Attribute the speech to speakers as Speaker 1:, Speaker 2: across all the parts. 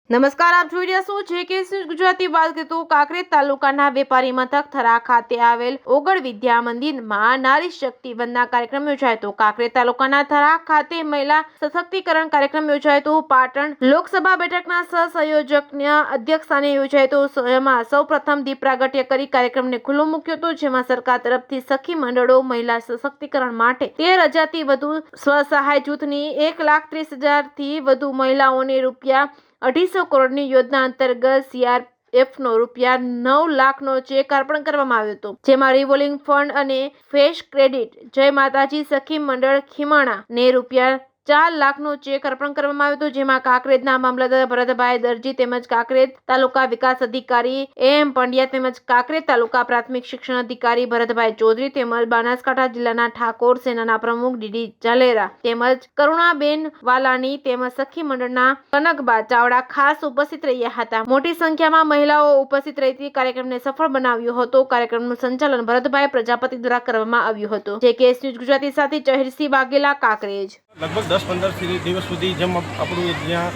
Speaker 1: નમસ્કાર, આપ જોઈ રહ્યા છો જે કે ગુજરાતી વાત કરીએ તો કાંકરેજ તાલુકાના વેપારી મથક થરા ખાતે આવેલ ઓગળ વિદ્યા મંદિરમાં નારી શક્તિ વંદના કાર્યક્રમ યોજાયો હતો। કાંકરેજ તાલુકાના થરા ખાતે મહિલા સશક્તિકરણ કાર્યક્રમ યોજાયો હતો। પાટણ લોકસભા બેઠકના સહસંયોજકના અધ્યક્ષસ્થાને યોજાયો હતો। જેમાં સૌપ્રથમ દીપ પ્રાગટ્ય કરી કાર્યક્રમને ખુલ્લો મૂક્યો હતો। જેમાં સરકાર તરફથી સખી મંડળો મહિલા સશક્તિકરણ માટે 13,000થી વધુ સ્વસહાય જૂથની 1,30,000 થી વધુ મહિલાઓને રૂપિયા 250 કરોડની યોજના અંતર્ગત CRFનો રૂપિયા 9 લાખનો ચેક અર્પણ કરવામાં આવ્યો હતો। જેમાં રિવોલ્વિંગ ફંડ અને ફેશ ક્રેડિટ જય માતાજી સખી મંડળ ખીમાણા ને રૂપિયા 4 લાખનો ચેક અર્પણ કરવામાં આવ્યો હતો। જેમાં કાંકરેજના મામલતદાર ભરતભાઈ દરજી તેમજ કાંકરેજ તાલુકા વિકાસ અધિકારી AM પંડ્યા તેમજ કાંકરેજ તાલુકા પ્રાથમિક શિક્ષણ અધિકારી ભરતભાઈ ચૌધરી તેમજ બનાસકાંઠા જિલ્લાના ઠાકોર સેનાના પ્રમુખ DD ઝાલેરા તેમજ કરુણાબેન વાલાની તેમજ સખી મંડળના કનકબા ચાવડા ખાસ ઉપસ્થિત રહ્યા હતા। મોટી સંખ્યામાં મહિલાઓ ઉપસ્થિત રહી કાર્યક્રમને સફળ બનાવ્યો હતો। કાર્યક્રમનું સંચાલન ભરતભાઈ પ્રજાપતિ દ્વારા કરવામાં આવ્યું હતું। જે કે ન્યૂઝ ગુજરાતી સાથે ચહેરસિંહ વાઘેલા, કાંકરેજ।
Speaker 2: लगभग 10-15 દિવસ સુધી જેમ આપણું જ્યાં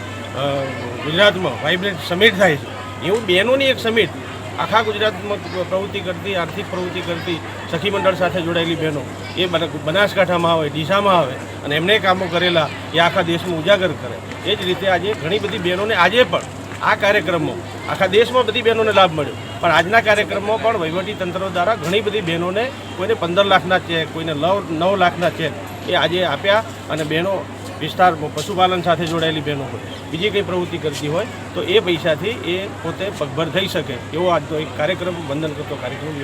Speaker 2: ગુજરાતમાં વાઇબ્રન્ટ સમિટ થાય છે એવું બહેનોની એક સમિટ આખા ગુજરાતમાં પ્રવૃત્તિ કરતી આર્થિક પ્રવૃત્તિ કરતી સખી મંડળ સાથે જોડાયેલી બહેનો એ બનાસકાંઠામાં આવે, ડીસામાં આવે અને એમને કામો કરેલા એ આખા દેશમાં ઉજાગર કરે। એ જ રીતે આજે ઘણી બધી બહેનોને આજે પણ આ કાર્યક્રમમાં આખા દેશમાં બધી બહેનોને લાભ મળ્યો, પણ આજના કાર્યક્રમમાં પણ વહીવટીતંત્ર દ્વારા ઘણી બધી બહેનોને કોઈને 15 લાખના ચેક, કોઈને 9 લાખના ચેક એ આજે આપ્યા। અને બહેનો વિસ્તારમાં પશુપાલન સાથે જોડાયેલી બહેનો હોય, બીજી કંઈ પ્રવૃત્તિ કરતી હોય તો એ પૈસાથી એ પોતે પગભર થઈ શકે એવો આજનો એક કાર્યક્રમ વંદન કરતો કાર્યક્રમ